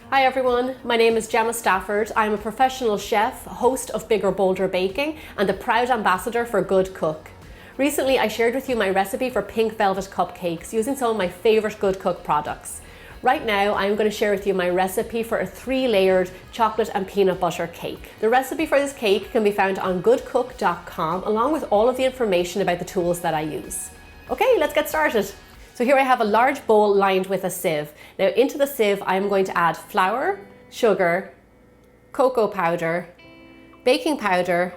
Hi everyone, my name is Gemma Stafford. I'm a professional chef, host of Bigger Bolder Baking, and a proud ambassador for GoodCook. Recently, I shared with you my recipe for Pink Velvet Cupcakes using some of my favourite GoodCook products. Right now, I'm going to share with you my recipe for a 3-layered chocolate and peanut butter cake. The recipe for this cake can be found on goodcook.com along with all of the information about the tools that I use. Okay, let's get started. So here I have a large bowl lined with a sieve. Now into the sieve, I'm going to add flour, sugar, cocoa powder, baking powder,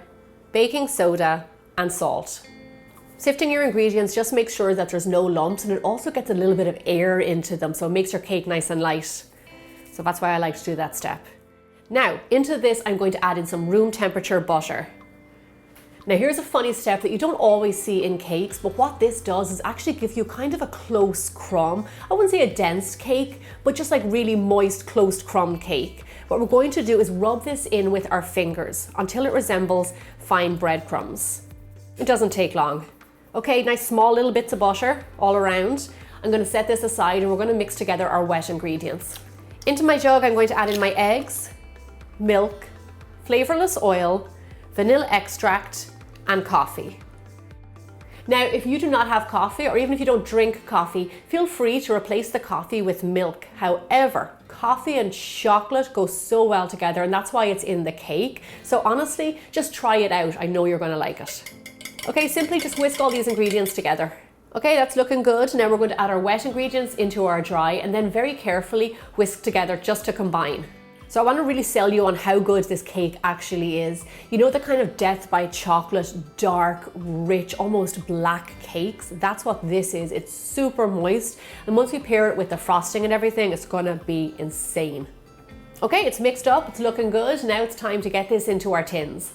baking soda, and salt. Sifting your ingredients just makes sure that there's no lumps, and it also gets a little bit of air into them, so it makes your cake nice and light. So that's why I like to do that step. Now, into this, I'm going to add in some room temperature butter. Now here's a funny step that you don't always see in cakes, but what this does is actually give you kind of a close crumb. I wouldn't say a dense cake, but just like really moist, close crumb cake. What we're going to do is rub this in with our fingers until it resembles fine breadcrumbs. It doesn't take long. Okay, nice small little bits of butter all around. I'm going to set this aside and we're going to mix together our wet ingredients. Into my jug, I'm going to add in my eggs, milk, flavourless oil, vanilla extract, and coffee. Now, if you do not have coffee, or even if you don't drink coffee, feel free to replace the coffee with milk. However, coffee and chocolate go so well together, and that's why it's in the cake. So honestly, just try it out. I know you're going to like it. Okay, simply just whisk all these ingredients together. Okay, that's looking good. Now we're going to add our wet ingredients into our dry and then very carefully whisk together just to combine. So I want to really sell you on how good this cake actually is. You know the kind of death by chocolate, dark, rich, almost black cakes? That's what this is. It's super moist. And once we pair it with the frosting and everything, it's going to be insane. Okay, it's mixed up. It's looking good. Now it's time to get this into our tins.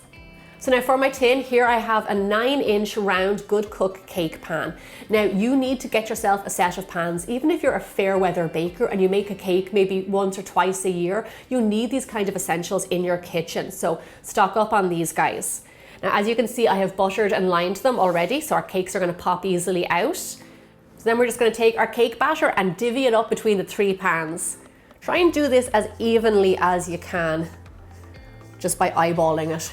So now for my tin, here I have a 9-inch round GoodCook cake pan. Now you need to get yourself a set of pans. Even if you're a fair weather baker and you make a cake maybe once or twice a year, you need these kind of essentials in your kitchen. So stock up on these guys. Now as you can see, I have buttered and lined them already, so our cakes are going to pop easily out. So then we're just going to take our cake batter and divvy it up between the 3 pans. Try and do this as evenly as you can, just by eyeballing it.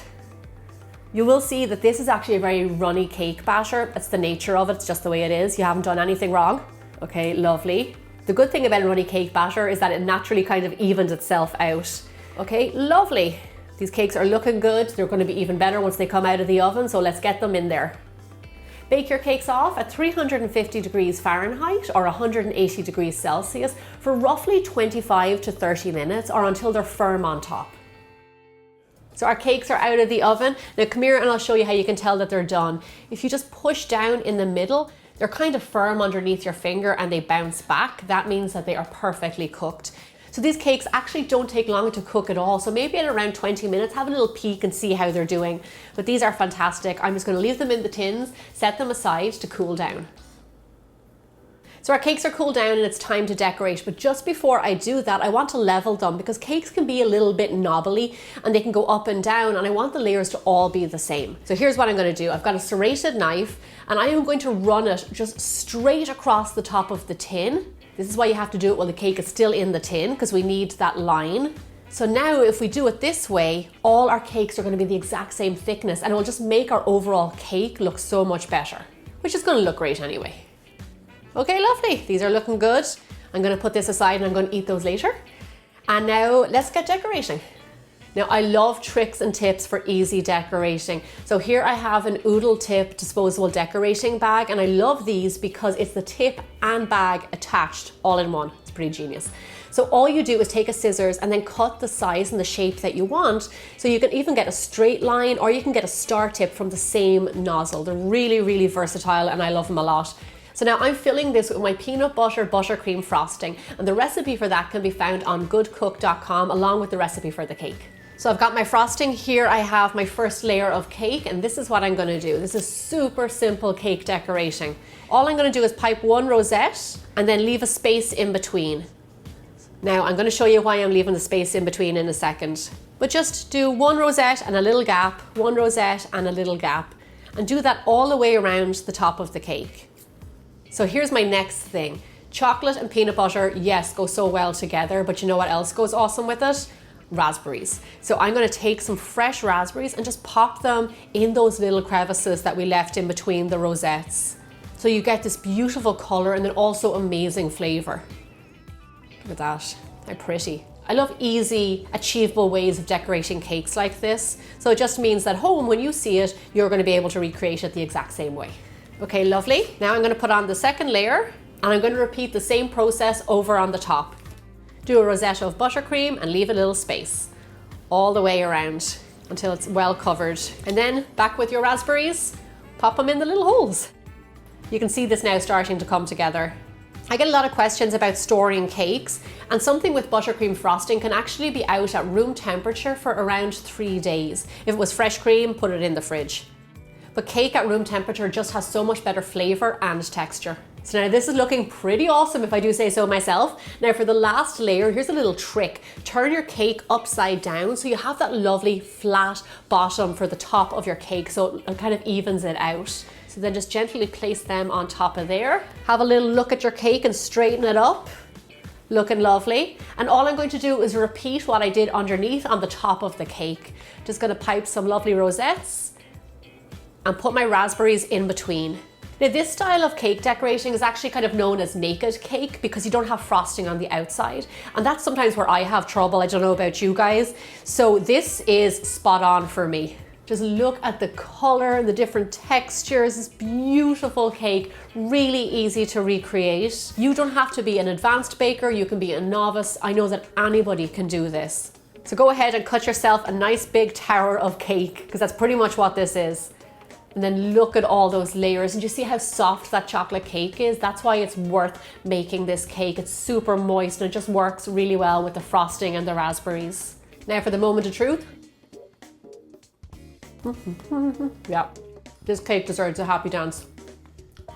You will see that this is actually a very runny cake batter. It's the nature of it, it's just the way it is. You haven't done anything wrong. Okay, lovely. The good thing about a runny cake batter is that it naturally kind of evens itself out. Okay, lovely. These cakes are looking good. They're going to be even better once they come out of the oven, so let's get them in there. Bake your cakes off at 350 degrees Fahrenheit or 180 degrees Celsius for roughly 25 to 30 minutes or until they're firm on top. So our cakes are out of the oven. Now come here and I'll show you how you can tell that they're done. If you just push down in the middle, they're kind of firm underneath your finger and they bounce back. That means that they are perfectly cooked. So these cakes actually don't take long to cook at all. So maybe in around 20 minutes, have a little peek and see how they're doing. But these are fantastic. I'm just going to leave them in the tins, set them aside to cool down. So our cakes are cooled down and it's time to decorate, but just before I do that, I want to level them because cakes can be a little bit knobbly and they can go up and down, and I want the layers to all be the same. So here's what I'm going to do. I've got a serrated knife and I am going to run it just straight across the top of the tin. This is why you have to do it while the cake is still in the tin, because we need that line. So now if we do it this way, all our cakes are going to be the exact same thickness and it will just make our overall cake look so much better, which is going to look great anyway. Okay, lovely. These are looking good. I'm going to put this aside and I'm going to eat those later. And now let's get decorating. Now I love tricks and tips for easy decorating. So here I have an Oodle Tip disposable decorating bag, and I love these because it's the tip and bag attached all in one. It's pretty genius. So all you do is take a scissors and then cut the size and the shape that you want. So you can even get a straight line or you can get a star tip from the same nozzle. They're really, really versatile and I love them a lot. So now I'm filling this with my peanut butter buttercream frosting, and the recipe for that can be found on goodcook.com along with the recipe for the cake. So I've got my frosting here. I have my first layer of cake, and this is what I'm going to do. This is super simple cake decorating. All I'm going to do is pipe 1 rosette and then leave a space in between. Now I'm going to show you why I'm leaving the space in between in a second. But just do 1 rosette and a little gap, 1 rosette and a little gap, and do that all the way around the top of the cake. So here's my next thing. Chocolate and peanut butter, yes, go so well together, but you know what else goes awesome with it? Raspberries. So I'm going to take some fresh raspberries and just pop them in those little crevices that we left in between the rosettes. So you get this beautiful color and then also amazing flavor. Look at that, how pretty. I love easy, achievable ways of decorating cakes like this. So it just means that home, when you see it, you're going to be able to recreate it the exact same way. Okay, lovely. Now I'm going to put on the second layer and I'm going to repeat the same process over on the top. Do a rosette of buttercream and leave a little space all the way around until it's well covered. And then back with your raspberries, pop them in the little holes. You can see this now starting to come together. I get a lot of questions about storing cakes, and something with buttercream frosting can actually be out at room temperature for around 3 days. If it was fresh cream, put it in the fridge. But cake at room temperature just has so much better flavor and texture. So now this is looking pretty awesome if I do say so myself. Now for the last layer, here's a little trick. Turn your cake upside down so you have that lovely flat bottom for the top of your cake, so it kind of evens it out. So then just gently place them on top of there. Have a little look at your cake and straighten it up. Looking lovely. And all I'm going to do is repeat what I did underneath on the top of the cake. Just gonna pipe some lovely rosettes and put my raspberries in between. Now this style of cake decorating is actually kind of known as naked cake because you don't have frosting on the outside. And that's sometimes where I have trouble. I don't know about you guys. So this is spot on for me. Just look at the color, the different textures, this beautiful cake, really easy to recreate. You don't have to be an advanced baker, you can be a novice. I know that anybody can do this. So go ahead and cut yourself a nice big tower of cake, because that's pretty much what this is. And then look at all those layers, and you see how soft that chocolate cake is? That's why it's worth making this cake. It's super moist and it just works really well with the frosting and the raspberries. Now for the moment of truth. Yeah, this cake deserves a happy dance.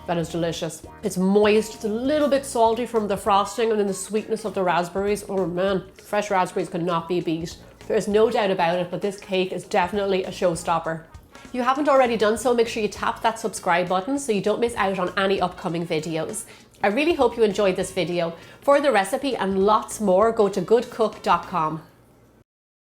That is delicious. It's moist, it's a little bit salty from the frosting, and then the sweetness of the raspberries. Oh man, fresh raspberries could not be beat. There's no doubt about it, but this cake is definitely a showstopper. If you haven't already done so, make sure you tap that subscribe button so you don't miss out on any upcoming videos. I really hope you enjoyed this video. For the recipe and lots more, go to goodcook.com.